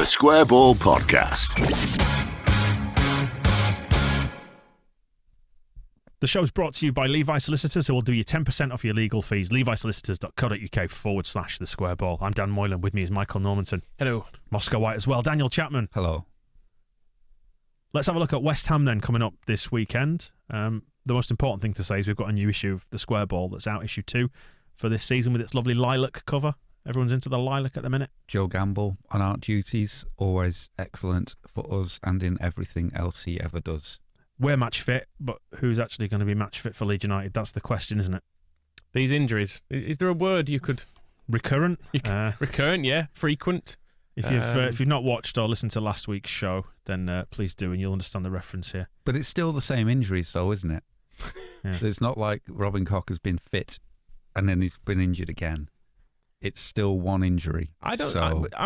The Square Ball Podcast. The show's brought to you by Levi Solicitors, who will do you 10% off your legal fees. levisolicitors.co.uk/the square ball. I'm Dan Moylan. With me is Michael Normanton. Hello. Moscow White as well. Daniel Chapman. Hello. Let's have a look at West Ham then, coming up this weekend. The most important thing to say is we've got a new issue of the Square Ball that's out, issue 2, for this season with its lovely lilac cover. Everyone's into the lilac at the minute. Joe Gamble on art duties, always excellent for us and in everything else he ever does. We're match fit, but who's actually going to be match fit for Leeds United? That's the question, isn't it? These injuries. Is there a word you could... Recurrent? Recurrent, yeah. Frequent. If you've not watched or listened to last week's show, then please do, and you'll understand the reference here. But it's still the same injuries, though, isn't it? Yeah. It's not like Robin Koch has been fit and then he's been injured again. It's still one injury. I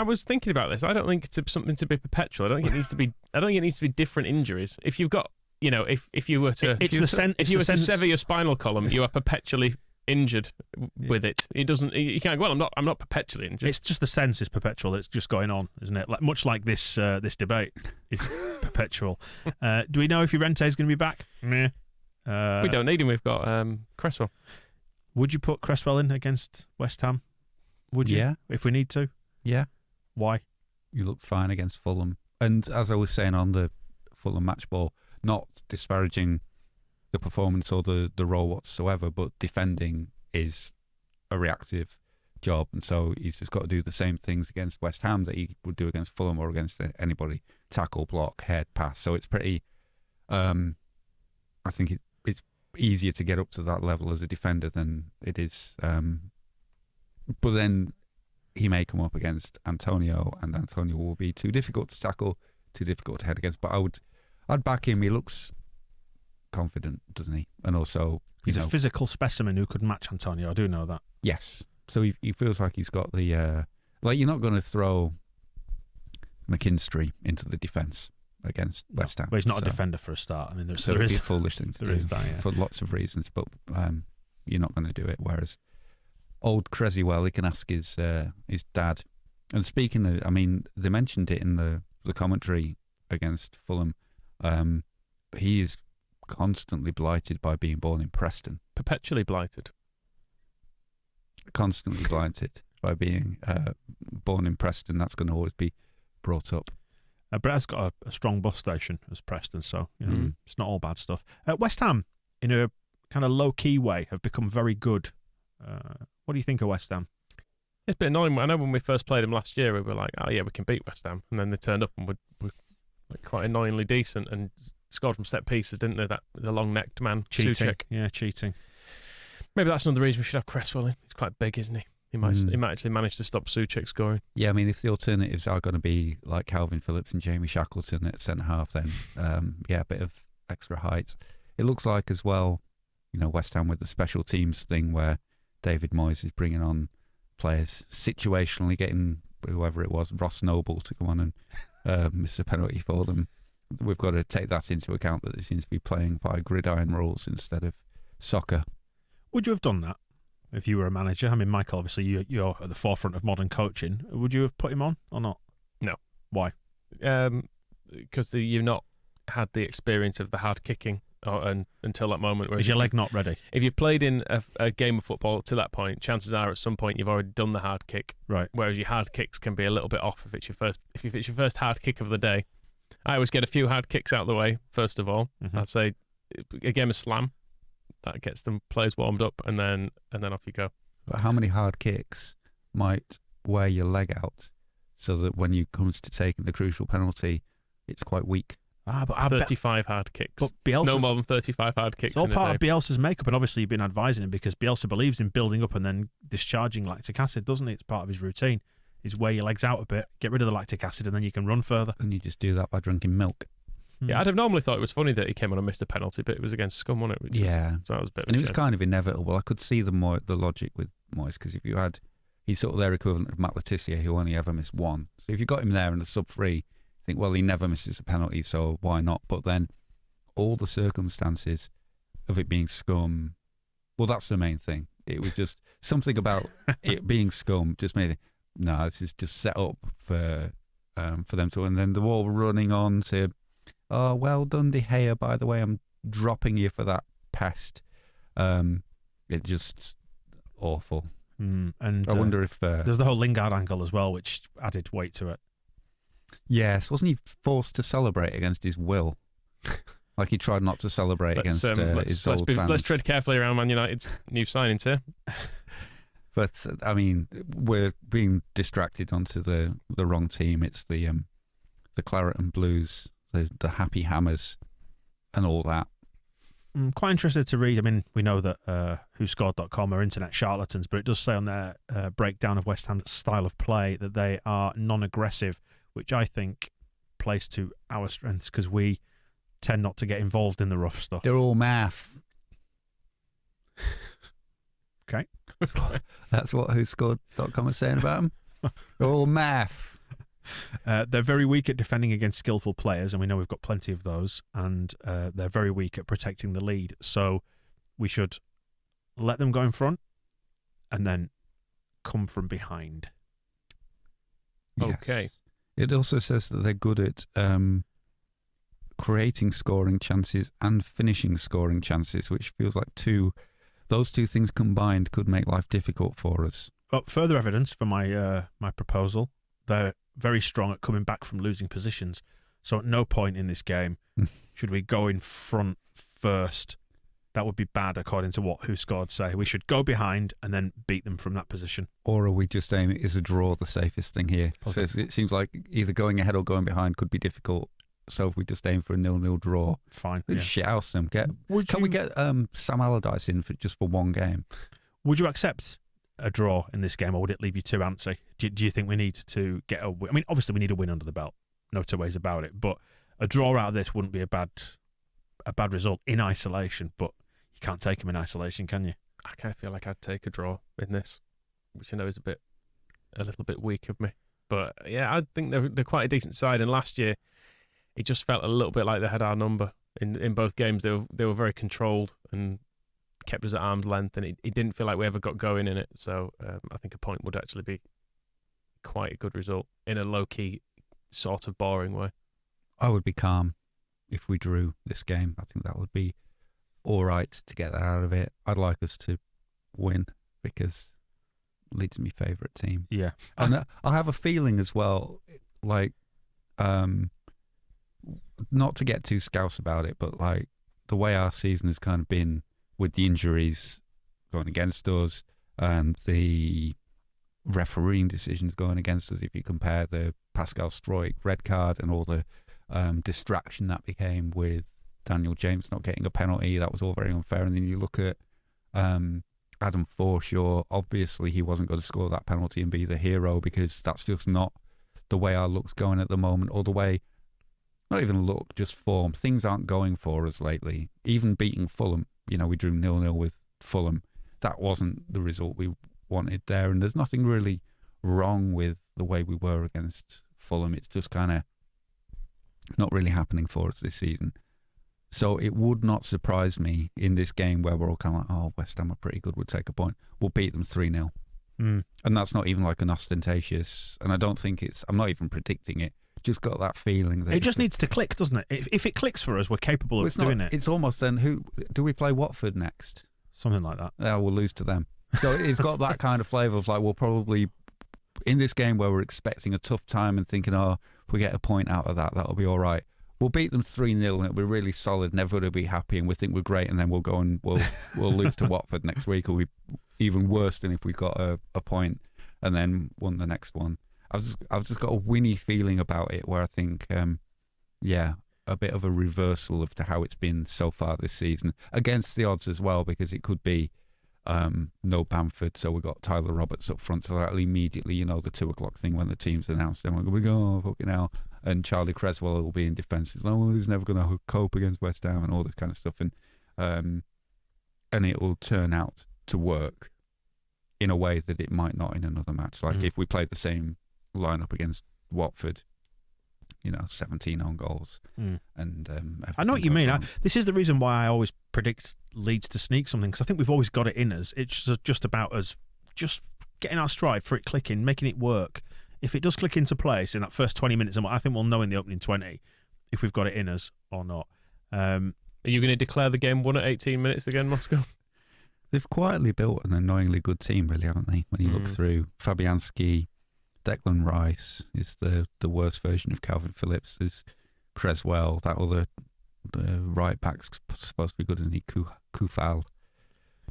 was thinking about this. I don't think it's something to be perpetual. I don't think it needs to be. I don't think it needs to be different injuries. If you've got, if you were to, sever your spinal column, you are perpetually injured with it. It doesn't. You can't go. Well, I'm not perpetually injured. It's just the sense is perpetual. It's just going on, isn't it? Much like this debate is perpetual. Do we know if Llorente is going to be back? We don't need him. We've got Cresswell. Would you put Cresswell in against West Ham? Would you? Yeah. If we need to? Yeah. Why? You look fine against Fulham. And as I was saying on the Fulham match ball, not disparaging the performance or the role whatsoever, but defending is a reactive job. And so he's just got to do the same things against West Ham that he would do against Fulham or against anybody. Tackle, block, head, pass. So it's pretty... I think it's easier to get up to that level as a defender than it is... But then he may come up against Antonio, and Antonio will be too difficult to tackle, too difficult to head against. But I'd back him. He looks confident, doesn't he? And also, he's a physical specimen who could match Antonio. I do know that. Yes. So he feels like he's got the like. You're not going to throw McKinstry into the defence against West Ham. But he's not a defender for a start. I mean, there it'd is be a foolish thing to do for lots of reasons. But you're not going to do it. Whereas old Creswell, he can ask his dad. And speaking of, I mean, they mentioned it in the commentary against Fulham. He is constantly blighted by being born in Preston. Perpetually blighted. Constantly blighted by being born in Preston. That's going to always be brought up. Brett's got a strong bus station as Preston, so it's not all bad stuff. West Ham, in a kind of low-key way, have become very good. What do you think of West Ham? It's a bit annoying. I know when we first played them last year, we were like, oh yeah, we can beat West Ham. And then they turned up and were like quite annoyingly decent and scored from set pieces, didn't they? The long-necked man, cheating. Souček. Yeah, cheating. Maybe that's another reason we should have Cresswell in. He's quite big, isn't he? He might actually manage to stop Souček scoring. Yeah, I mean, if the alternatives are going to be like Kalvin, Phillips and Jamie Shackleton at centre-half, then a bit of extra height. It looks like as well, West Ham with the special teams thing where David Moyes is bringing on players situationally, getting whoever it was, Ross Noble, to come on and miss a penalty for them. We've got to take that into account, that they seem to be playing by gridiron rules instead of soccer. Would you have done that if you were a manager? I mean, Michael, obviously you're at the forefront of modern coaching. Would you have put him on or not? No. Why? Because you've not had the experience of the hard kicking. Until that moment. Is your leg not ready? If you've played in a game of football to that point, chances are at some point you've already done the hard kick. Right. Whereas your hard kicks can be a little bit off if it's your first hard kick of the day. I always get a few hard kicks out of the way, first of all. Mm-hmm. I'd say a game of slam. That gets them players warmed up and then off you go. But how many hard kicks might wear your leg out so that when you comes to taking the crucial penalty, it's quite weak? But 35 hard kicks. But Bielsa, no more than 35 hard kicks. It's all part of Bielsa's makeup, and obviously you've been advising him because Bielsa believes in building up and then discharging lactic acid, doesn't he? It's part of his routine. Is wear your legs out a bit, get rid of the lactic acid, and then you can run further. And you just do that by drinking milk. Yeah, I'd have normally thought it was funny that he came on and missed a penalty, but it was against Scum, wasn't it? So that was a bit. And it was kind of inevitable. I could see the logic with Moyes, because if you had, he's sort of their equivalent of Matt Letizia, who only ever missed one. So if you got him there in the sub-3, think, well, he never misses a penalty, so why not? But then all the circumstances of it being Scum, well, that's the main thing. It was just something about it being Scum just made it, no, this is just set up for for them to, and then they're all running on to, oh, well done, De Gea, by the way, I'm dropping you for that pest. It just awful. And I wonder if there's the whole Lingard angle as well, which added weight to it. Yes, wasn't he forced to celebrate against his will? Like he tried not to celebrate against his old fans. Let's tread carefully around Man United's new signings here. But I mean, we're being distracted onto the wrong team. It's the Claret and Blues, the Happy Hammers, and all that. I'm quite interested to read. I mean, we know that WhoScored.com are internet charlatans, but it does say on their breakdown of West Ham's style of play that they are non-aggressive, which I think plays to our strengths because we tend not to get involved in the rough stuff. They're all math. Okay. That's what WhoScored.com is saying about them. They're all math. They're very weak at defending against skillful players, and we know we've got plenty of those, and they're very weak at protecting the lead. So we should let them go in front and then come from behind. Yes. Okay. It also says that they're good at creating scoring chances and finishing scoring chances, which feels like those two things combined could make life difficult for us. Further evidence for my my proposal. They're very strong at coming back from losing positions. So at no point in this game should we go in front first. That would be bad, according to what WhoScored say. We should go behind and then beat them from that position. Or are we just aiming, is a draw the safest thing here? Okay. So it seems like either going ahead or going behind could be difficult. So if we just aim for a 0-0 draw, fine. let's shithouse them. Can we get Sam Allardyce in just for one game? Would you accept a draw in this game, or would it leave you too antsy? Do you think we need to get a win? I mean, obviously we need a win under the belt. No two ways about it. But a draw out of this wouldn't be a bad result in isolation. But you can't take them in isolation, can you? I kind of feel like I'd take a draw in this, which I know is a little bit weak of me. But yeah, I think they're quite a decent side. And last year, it just felt a little bit like they had our number in both games. They were very controlled and kept us at arm's length, and it didn't feel like we ever got going in it. So I think a point would actually be quite a good result in a low-key, sort of boring way. I would be calm if we drew this game. I think that would be all right to get that out of it. I'd like us to win because Leeds are my favourite team. Yeah. And I have a feeling as well, like, not to get too scouse about it, but like the way our season has kind of been with the injuries going against us and the refereeing decisions going against us, if you compare the Pascal Struijk red card and all the distraction that became with Daniel James not getting a penalty, that was all very unfair. And then you look at Adam Forshaw, obviously he wasn't going to score that penalty and be the hero because that's just not the way our look's going at the moment, or the way, not even look, just form. Things aren't going for us lately. Even beating Fulham, we drew 0-0 with Fulham. That wasn't the result we wanted there, and there's nothing really wrong with the way we were against Fulham. It's just kind of not really happening for us this season. So it would not surprise me in this game where we're all kind of like, oh, West Ham are pretty good, we'll take a point. We'll beat them 3-0. And that's not even like an ostentatious, and I don't think I'm not even predicting it. Just got that feeling that it just needs to click, doesn't it? If it clicks for us, we're capable of doing it. It's almost then, who do we play Watford next? Something like that. Yeah, we'll lose to them. So it's got that kind of flavour of like, we'll probably, in this game where we're expecting a tough time and thinking, oh, if we get a point out of that, that'll be all right. We'll beat them 3-0 and it'll be really solid and everybody will be happy and we think we're great, and then we'll go and we'll lose to Watford next week, or we even worse than if we got a point and then won the next one. I've just got a winny feeling about it where I think, a bit of a reversal of to how it's been so far this season, against the odds as well, because it could be no Bamford, so we got Tyler Roberts up front, so that'll immediately, the 2:00 thing when the team's announced, then we're going to go, oh, fucking hell, and Charlie Creswell will be in defence. He's like, oh, he's never going to cope against West Ham and all this kind of stuff, and it will turn out to work in a way that it might not in another match. Like if we play the same lineup against Watford, 17 own goals, and I know what you mean. This is the reason why I always predict Leeds to sneak something, because I think we've always got it in us. It's just about us just getting our stride for it clicking, making it work. if it does click into place in that first 20 minutes, I think we'll know in the opening 20 if we've got it in us or not. Are you going to declare the game won at 18 minutes again, Moscow? They've quietly built an annoyingly good team, really, haven't they? When you look through, Fabianski, Declan Rice is the worst version of Kalvin Phillips. There's Creswell, that other right back's supposed to be good, isn't he? Kufal.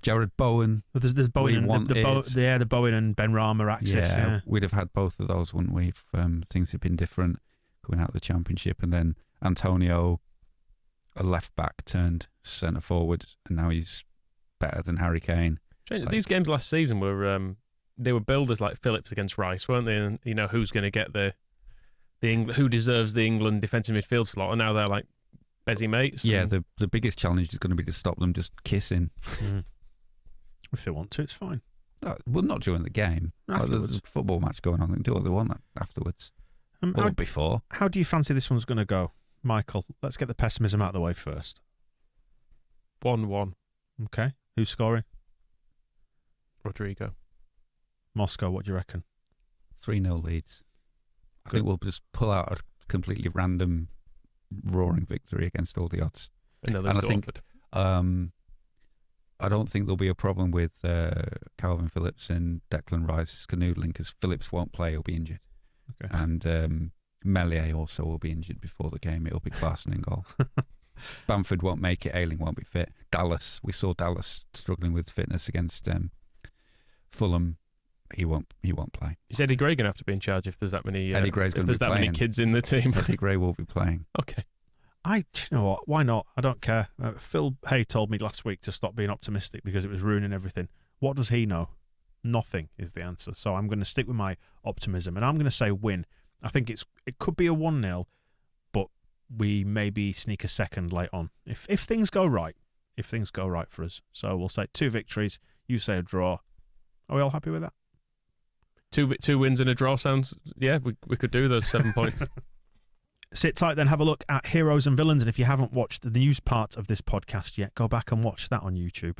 Jared Bowen. Well, there's Bowen and the Bowen and Ben Rama axis. Yeah, we'd have had both of those, wouldn't we? If things had been different coming out of the Championship. And then Antonio, a left back, turned centre forward, and now he's better than Harry Kane. These games last season were they were builders like Phillips against Rice, weren't they? And who's going to get who deserves the England defensive midfield slot, and now they're like busy mates. Yeah, the biggest challenge is going to be to stop them just kissing. If they want to, it's fine. Well, not during the game. There's a football match going on. They can do what they want afterwards. Or before. How do you fancy this one's going to go, Michael? Let's get the pessimism out of the way first. 1-1. Okay. Who's scoring? Rodrigo. Moscow, what do you reckon? 3-0 Leeds. I think we'll just pull out a completely random roaring victory against all the odds. And I think I don't think there'll be a problem with Kalvin Phillips and Declan Rice canoodling, because Phillips won't play, he'll be injured. Okay. And Melier also will be injured before the game. It'll be Klaassen in goal. Bamford won't make it, Ayling won't be fit. We saw Dallas struggling with fitness against Fulham. He won't play. Is Eddie Gray going to have to be in charge if there's that many Eddie Gray's if there's that many kids in the team? Eddie Gray will be playing. Okay. You know what? Why not? I don't care. Phil Hay told me last week to stop being optimistic because it was ruining everything. What does he know? Nothing is the answer. So I'm going to stick with my optimism, and I'm going to say win. I think it could be a 1-0, but we maybe sneak a second late on if things go right. If things go right for us. So we'll say 2 victories. You say a draw. Are we all happy with that? 2 wins and a draw sounds. Yeah, we could do those 7 points. Sit tight, then have a look at Heroes and Villains, and if you haven't watched the news part of this podcast yet, go back and watch that on YouTube.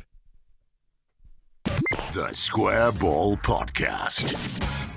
The Square Ball Podcast.